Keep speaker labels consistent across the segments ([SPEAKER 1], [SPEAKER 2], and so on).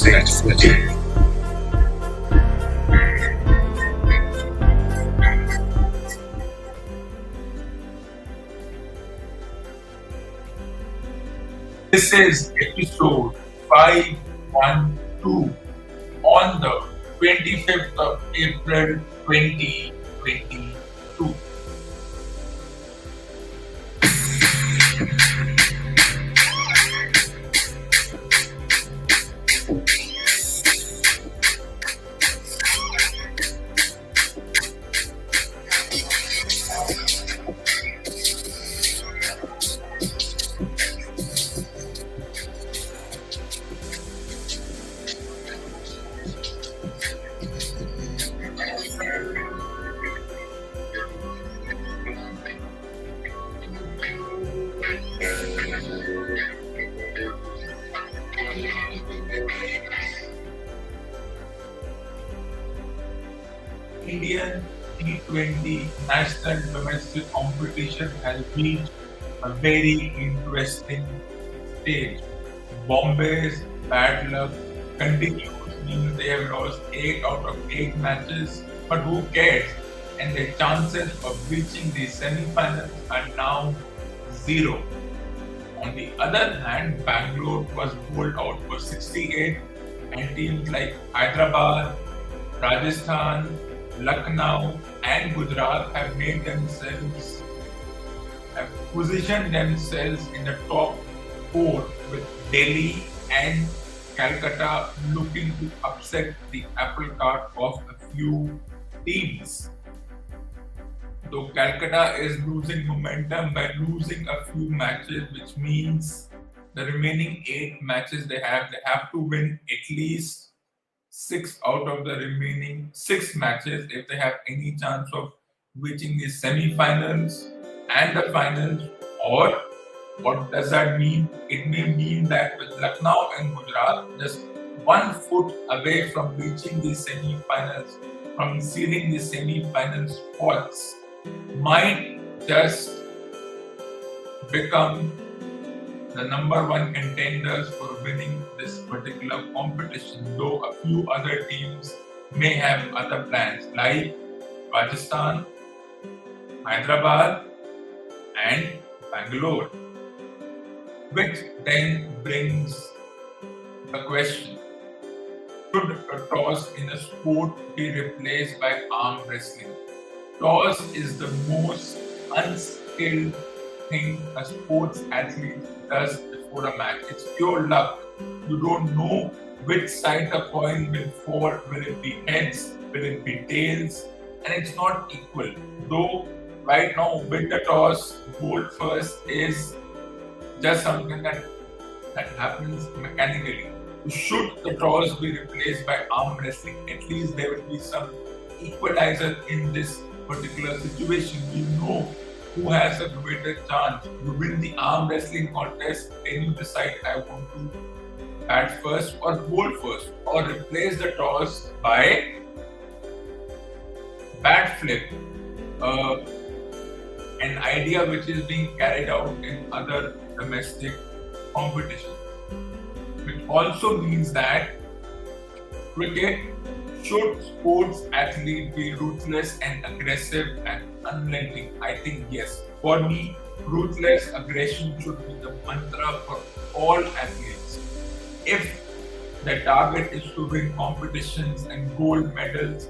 [SPEAKER 1] legislative.
[SPEAKER 2] This is episode 512 on the 25th of April 2022. Indian T20 national domestic competition has reached a very interesting stage. Bombay's bad luck continues, means they have lost 8 out of 8 matches, but who cares? And their chances of reaching the semi-finals are now 0. On the other hand, Bangalore was bowled out for 68, and teams like Hyderabad, Rajasthan, Lucknow and Gujarat have positioned themselves in the top 4, with Delhi and Calcutta looking to upset the apple cart of a few teams. Though Calcutta is losing momentum by losing a few matches, which means the remaining 8 matches they have to win at least 6 out of the remaining 6 matches if they have any chance of reaching the semi-finals and the finals. Or what does that mean? It may mean that with Lucknow and Gujarat just 1 foot away from reaching the semi-finals, from sealing the semi-final spots, might just become the number 1 contenders for winning this particular competition, though a few other teams may have other plans like Rajasthan, Hyderabad and Bangalore. Which then brings the question, should a toss in a sport be replaced by arm wrestling? Toss is the most unskilled thing a sports athlete does before a match. It's pure luck. You don't know which side the coin will fall. Will it be heads? Will it be tails? And it's not equal. Though right now win the toss, bowl first is just something that happens mechanically. Should the toss be replaced by arm wrestling, at least there will be some equalizer in this particular situation. We know who has a greater chance. You win the arm wrestling contest, then you decide I want to bat first or bowl first, or replace the toss by bat flip. An idea which is being carried out in other domestic competitions. Which also means that cricket, should sports athlete be ruthless and aggressive and unrelenting? I think yes. For me, ruthless aggression should be the mantra for all athletes. If the target is to win competitions and gold medals,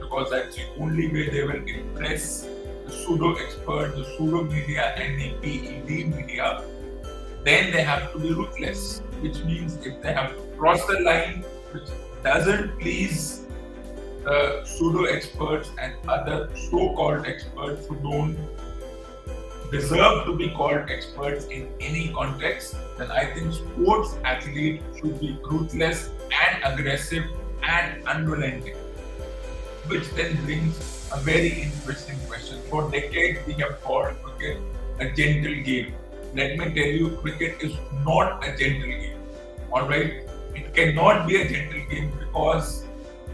[SPEAKER 2] because that's the only way they will impress the pseudo experts, the pseudo media and the PED media, then they have to be ruthless. Which means if they have to cross the line, which doesn't please the pseudo experts and other so-called experts who don't deserve to be called experts in any context, then I think sports athletes should be ruthless and aggressive and unrelenting. Which then brings a very interesting question. For decades we have called cricket a gentle game. Let me tell you, cricket is not a gentle game. Alright? It cannot be a gentle game because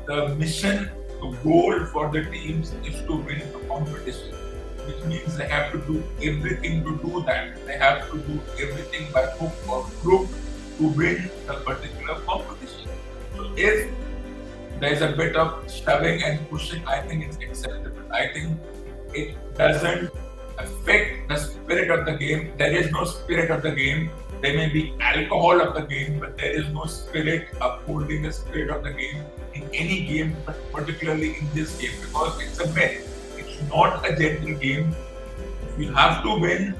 [SPEAKER 2] the mission, the goal for the teams is to win a competition, which means they have to do everything to do that. They have to do everything by hook or crook to win the particular competition. So if there's a bit of shoving and pushing, I think it's acceptable. I think it doesn't affect the spirit of the game. There is no spirit of the game. There may be alcohol of the game, but there is no spirit upholding the spirit of the game in any game, but particularly in this game, because it's a myth. It's not a gentle game. If you have to win,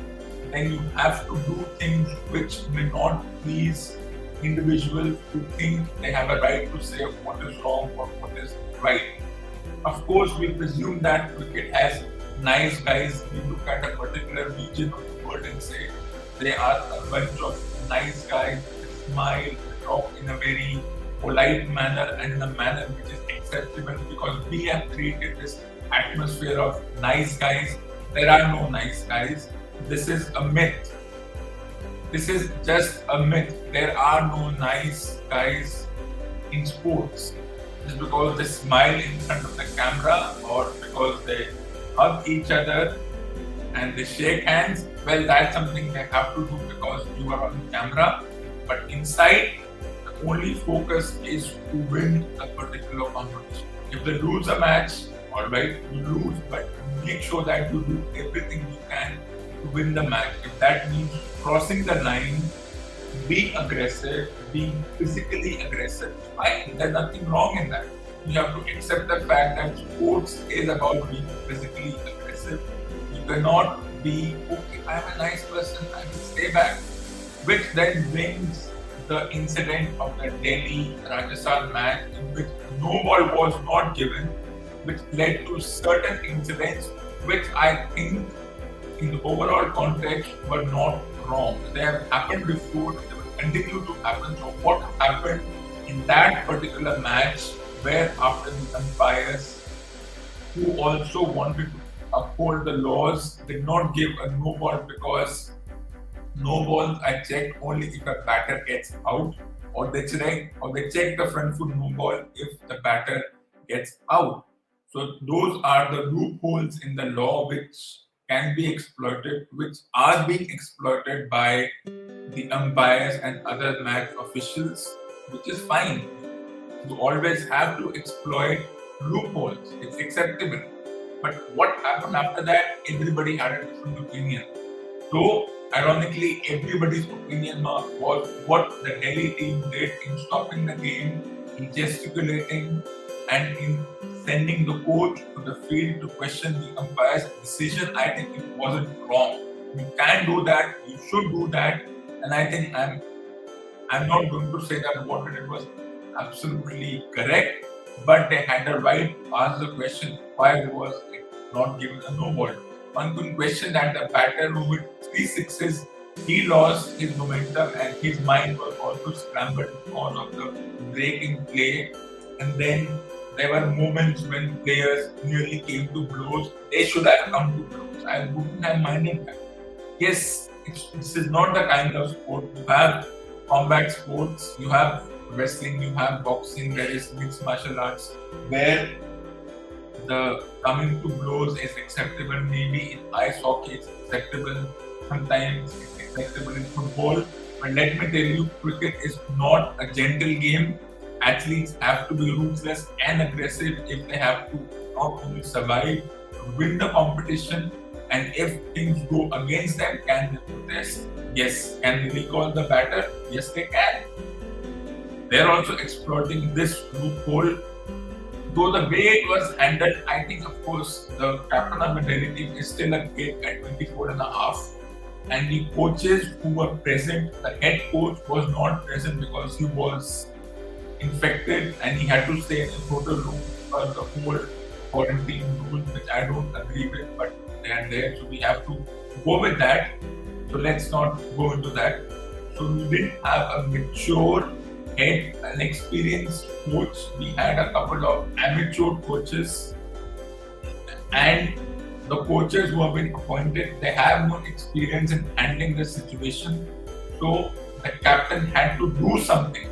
[SPEAKER 2] then you have to do things which may not please individuals who think they have a right to say what is wrong or what is right. Of course, we presume that cricket has nice guys. We look at a particular region of the world and say they are a bunch of nice guys, they smile, they talk in a very polite manner and in a manner which is acceptable, because we have created this atmosphere of nice guys. There are no nice guys. This is a myth. This is just a myth. There are no nice guys in sports. Just because they smile in front of the camera or because they hug each other and they shake hands, well, that's something they have to do because you are on camera. But inside, the only focus is to win a particular competition. If they lose a match, alright, you lose, but make sure that you do everything you can to win the match. If that means crossing the line, being aggressive, being physically aggressive, fine, there's nothing wrong in that. You have to accept the fact that sports is about being physically aggressive. You cannot be, okay, I'm a nice person, I will stay back. Which then brings the incident of the Delhi Rajasthan match in which no ball was not given, which led to certain incidents which I think in the overall context were not wrong. They have happened before, they will continue to happen. So what happened in that particular match, where after the umpires who also wanted to uphold the laws did not give a no ball, because no balls are checked only if a batter gets out, or they check the front foot no ball if the batter gets out. So those are the loopholes in the law which can be exploited, which are being exploited by the umpires and other match officials, which is fine. You always have to exploit loopholes. It's acceptable. But what happened after that, everybody had a different opinion. So, ironically, everybody's opinion was what the Delhi team did in stopping the game, in gesticulating, and in sending the coach to the field to question the umpire's decision. I think it wasn't wrong. You can do that, you should do that, and I think I'm not going to say that what it was absolutely correct, but they had the right to ask the question, why was it not given a no ball? One could question that the batter who hit 3 sixes, he lost his momentum and his mind was also scrambled because of the break in play, and then there were moments when players nearly came to blows. They should have come to blows. I wouldn't have minded that. Yes, this is not the kind of sport. You have combat sports, you have wrestling, you have boxing, there is mixed martial arts, where the coming to blows is acceptable. Maybe in ice hockey it's acceptable. Sometimes it's acceptable in football. But let me tell you, cricket is not a gentle game. Athletes have to be ruthless and aggressive if they have to not only survive, win the competition, and if things go against them, can they protest? Yes. Can they recall the batter? Yes, they can. They're also exploiting this loophole. Though the way it was handled, I think, of course, the captain of the Delhi team is still a kid at 24 and a half. And the coaches who were present, the head coach was not present because he was infected and he had to stay in a hotel room for the whole quarantine rules, which I don't agree with, but they are there, so we have to go with that. So let's not go into that. So we didn't have a mature head, an experienced coach. We had a couple of amateur coaches, and the coaches who have been appointed, they have no experience in handling the situation. So the captain had to do something.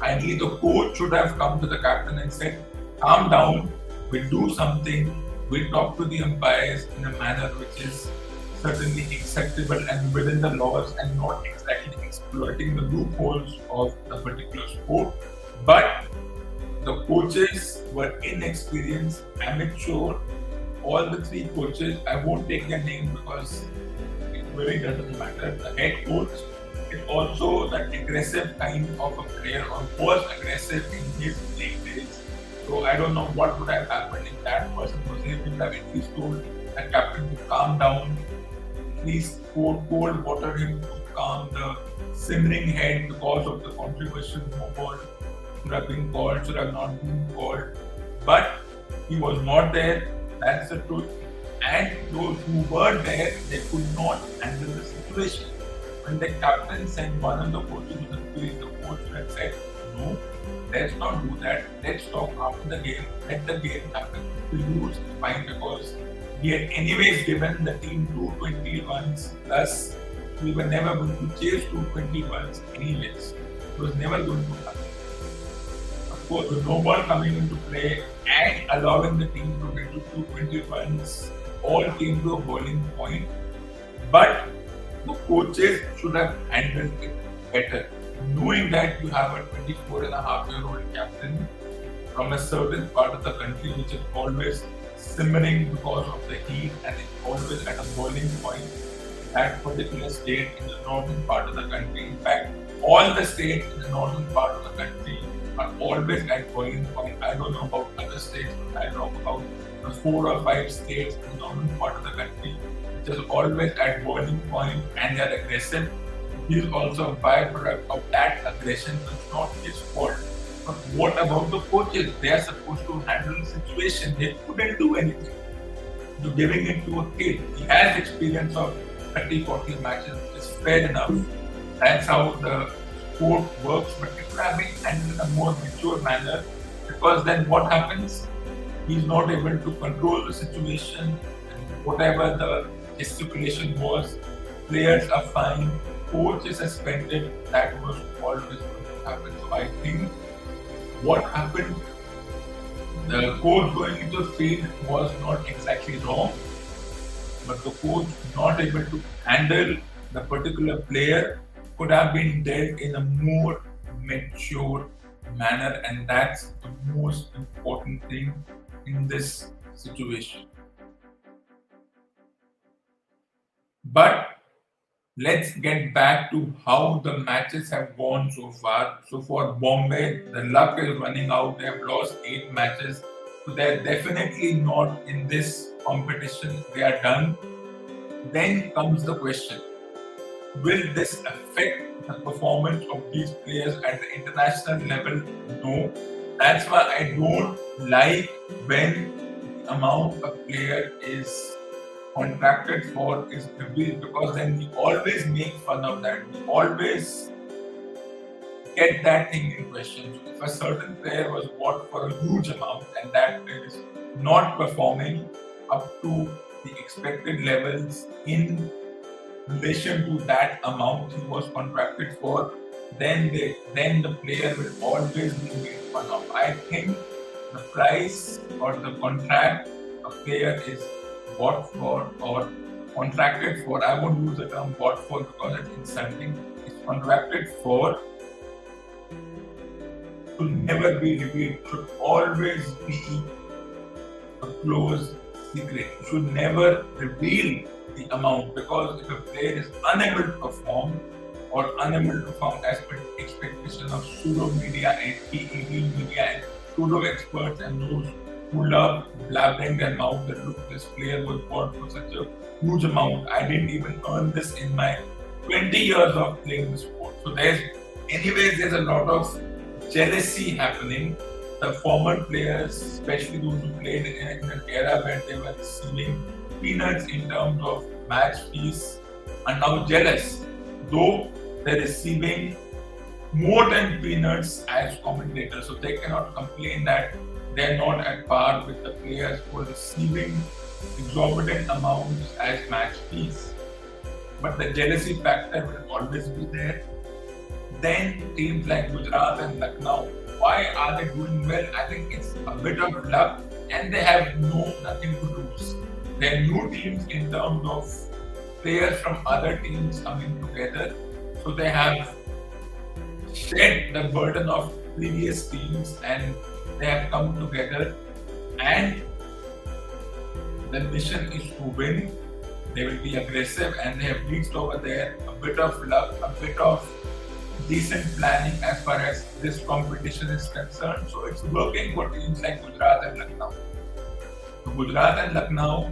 [SPEAKER 2] Ideally, the coach should have come to the captain and said, calm down, we'll do something, we'll talk to the umpires in a manner which is certainly acceptable and within the laws and not exactly exploiting the loopholes of the particular sport. But the coaches were inexperienced, amateur. All the three coaches, I won't take their name because it really doesn't matter. The head coach is also that aggressive kind of a player, or was aggressive in his playing days. So I don't know what would have happened if that person was able to have at least told the captain to calm down, at least pour cold water him to calm the simmering head because of the controversial no ball should have been called, should have not been called. But he was not there, that's the truth. And those who were there, they could not handle the situation. When the captain sent one of the coaches to the field, the coach had said, no, let's not do that. Let's talk after the game. Let the game happen. If we lose, it's fine, because we had anyways given the team 220 runs plus. We were never going to chase 220 runs anyways. It was never going to happen. Of course, with no ball coming into play and allowing the team to get to 220 runs, all came to a boiling point. But the coaches should have handled it better. Knowing that you have a 24-and-a-half-year-old captain from a certain part of the country which is always simmering because of the heat and it's always at a boiling point, that particular state in the northern part of the country. In fact, all the states in the northern part of the country are always at boiling point. I don't know about other states, but I talk about the 4 or 5 states in the northern part of the country which is always at boiling point, and they are aggressive. He is also a byproduct of that aggression, so it's not his fault. But what about the coaches? They are supposed to handle the situation. They couldn't do anything. You're giving it to a kid. He has experience of 30, 40 matches, which is fair enough. That's how the sport works, but it should have been handled in a more mature manner, because then what happens? He's not able to control the situation, and whatever the gesticulation was, players are fined, coach is suspended. That was always going to happen. So I think what happened, the coach going into the field was not exactly wrong, but the coach not able to handle the particular player could have been dealt in a more mature manner, and that's the most important thing in this situation. But let's get back to how the matches have gone so far. So for Bombay, the luck is running out. They have lost 8 matches. So they're definitely not in this competition. They are done. Then comes the question, will this affect the performance of these players at the international level? No. That's why I don't like when the amount a player is contracted for is revealed, because then we always make fun of that. We always get that thing in question. So if a certain player was bought for a huge amount and that player is not performing up to the expected levels in relation to that amount he was contracted for, then the player will always be made fun of. I think the price or the contract a player is bought for or contracted for, I won't use the term bought for because it's insulting, it's contracted for, should never be revealed, should always be a closed secret. You should never reveal the amount, because if a player is unable to perform or unable to perform as per expectation of pseudo media and PEV media and pseudo experts and those who love blabbering their mouth that look, this player was bought for such a huge amount. I didn't even earn this in my 20 years of playing the sport. So there's a lot of jealousy happening. The former players, especially those who played in an era where they were receiving peanuts in terms of match fees, are now jealous, though they're receiving more than peanuts as commentators. So they cannot complain that they're not at par with the players who are receiving exorbitant amounts as match fees. But the jealousy factor will always be there. Then teams like Gujarat and Lucknow, why are they doing well? I think it's a bit of luck, and they have nothing to lose. They're new teams in terms of players from other teams coming together. So they have shed the burden of previous teams and they have come together and the mission is to win. They will be aggressive and they have reached over there a bit of luck, a bit of decent planning as far as this competition is concerned. So it's working for teams like Gujarat and Lucknow. So Gujarat and Lucknow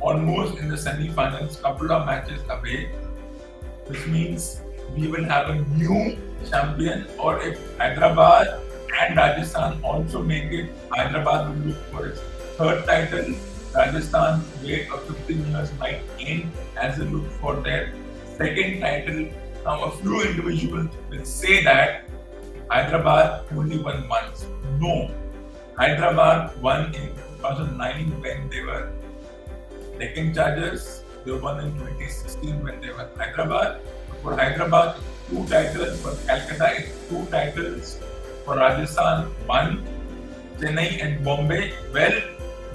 [SPEAKER 2] almost in the semi-finals, couple of matches away, which means we will have a new champion. Or if Hyderabad and Rajasthan also make it, Hyderabad will look for its third title. Rajasthan's wait of 15 years might end as they look for their second title. Now, a few individuals will say that Hyderabad only won once. No, Hyderabad won in 2009 when they were Deccan Chargers. They won in 2016 when they were Hyderabad. For Hyderabad, 2 titles. For Calcutta, it's 2 titles. For Rajasthan, 1. Chennai and Bombay. Well,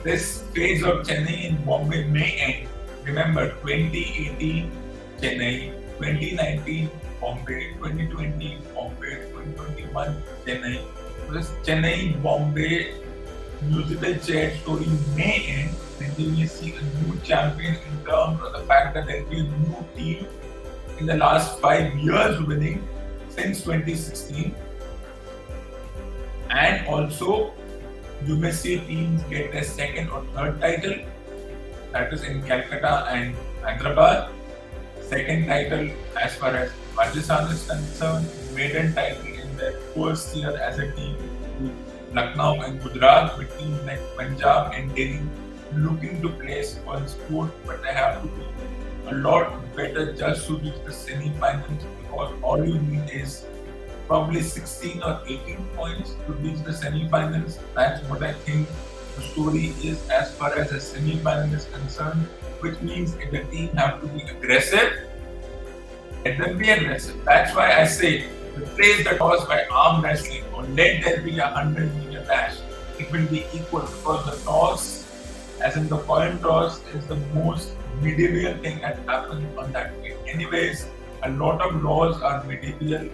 [SPEAKER 2] this phase of Chennai and Bombay may end. Remember, 2018 Chennai, 2019 Bombay, 2020 Bombay, 2021 Chennai. This Chennai Bombay musical chair story may end, and we may see a new champion in terms of the fact that there will be a new team in the last 5 years winning since 2016. And also, you may see teams get their second or third title, that is in Calcutta and Hyderabad. Second title as far as Rajasthan is concerned, maiden title in their first year as a team with Lucknow and Gujarat, with teams like Punjab and Delhi looking to place on sport, but they have to be a lot better just to reach the semi-finals, because all you need is probably 16 or 18 points to reach the semi-finals. That's what I think the story is as far as the semi-final is concerned, which means if the team have to be aggressive, let them be aggressive. That's why I say, replace the toss by arm wrestling or let there be a 100-meter dash. It will be equal, because the toss, as in the coin toss, is the most medieval thing that happens on that field. Anyways, a lot of laws are medieval.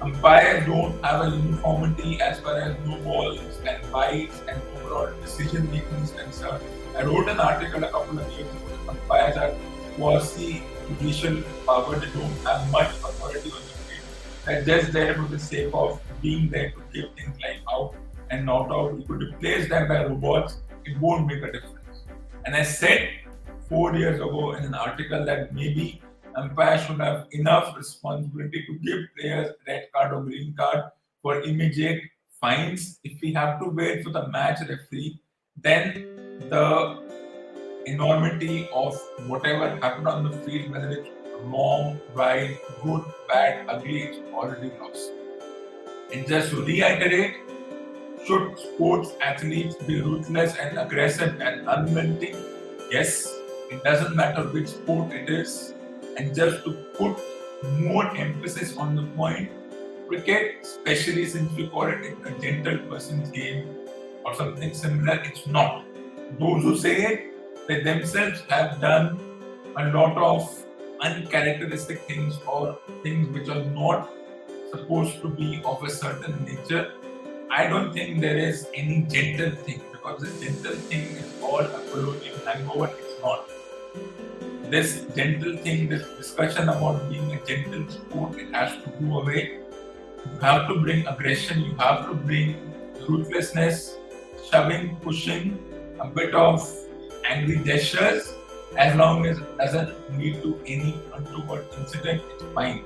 [SPEAKER 2] Umpires don't have a uniformity as far as no balls and bites and overall decision making is concerned. I wrote an article a couple of years ago. Umpires are quasi-judicial power. They don't have much authority on the field. They're just there for the sake of being there to give things like out and not out. You could replace them by robots. It won't make a difference. And I said 4 years ago in an article that maybe umpires should have enough responsibility to give players red card or green card for immediate fines. If we have to wait for the match referee, then the enormity of whatever happened on the field, whether it's wrong, right, good, bad, ugly, it's already lost. And just to reiterate, should sports athletes be ruthless and aggressive and unrelenting? Yes, it doesn't matter which sport it is. And just to put more emphasis on the point, cricket, especially since we call it a gentle person's game or something similar, it's not. Those who say it, they themselves have done a lot of uncharacteristic things or things which are not supposed to be of a certain nature. I don't think there is any gentle thing, because the gentle thing is all a colonial hangover. It's not. This gentle thing, this discussion about being a gentle sport, it has to go away. You have to bring aggression, you have to bring ruthlessness, shoving, pushing, a bit of angry gestures. As long as it doesn't lead to any untoward incident, it's fine.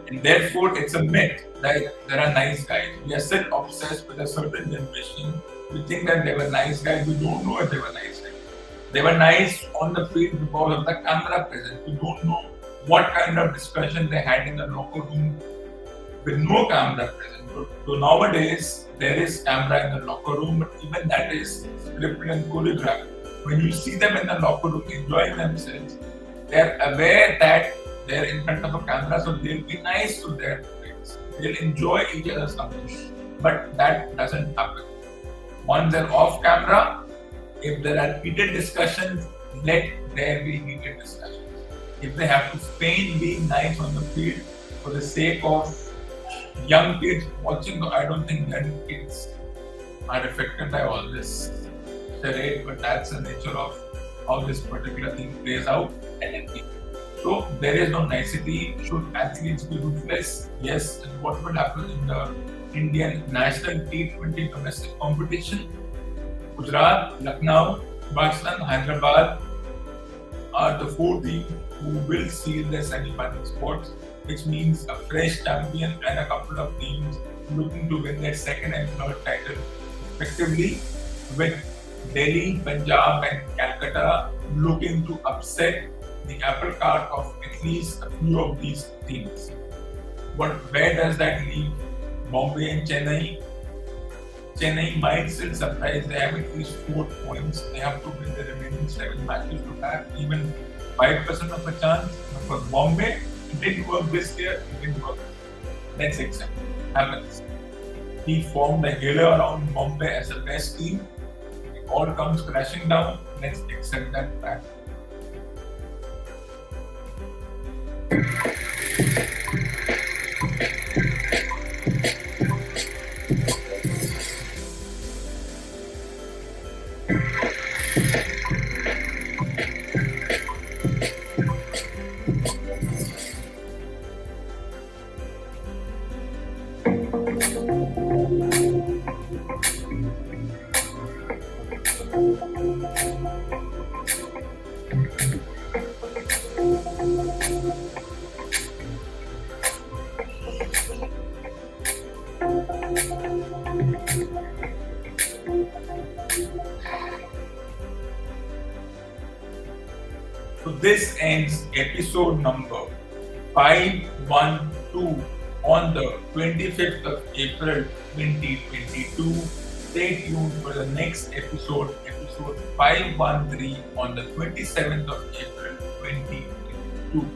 [SPEAKER 2] And therefore, it's a myth that there are nice guys. We are still obsessed with a certain generation. We think that they were nice guys. We don't know if they were nice guys. They were nice on the field because of the camera presence. We don't know what kind of discussion they had in the locker room with no camera present. So nowadays, there is camera in the locker room, but even that is scripted and choreographed. When you see them in the locker room enjoying themselves, they are aware that they are in front of a camera, so they'll be nice to their friends. They'll enjoy each other's company. But that doesn't happen. Once they're off camera, if there are heated discussions, let there be heated discussions. If they have to feign being nice on the field for the sake of young kids watching, I don't think young kids are affected by all this charade, but that's the nature of how this particular thing plays out. So there is no nicety. Should athletes be ruthless? Yes. And what will happen in the Indian national T20 domestic competition? Gujarat, Lucknow, Pakistan, Hyderabad are the four teams who will seal their semi-final spots, which means a fresh champion and a couple of teams looking to win their second and third title respectively, with Delhi, Punjab and Calcutta looking to upset the apple cart of at least a few of these teams. But where does that leave Bombay and Chennai? Chennai might still surprise. They have at least 4 points. They have to win the remaining 7 matches to have even 5% of a chance. But for Bombay, it didn't work this year. It didn't work. Let's accept it. Happens. He formed a halo around Bombay as the best team. It all comes crashing down. Let's accept that fact. So this ends episode number 512 on the 25th of April 2022. Stay tuned for the next episode, episode 513 on the 27th of April 2022.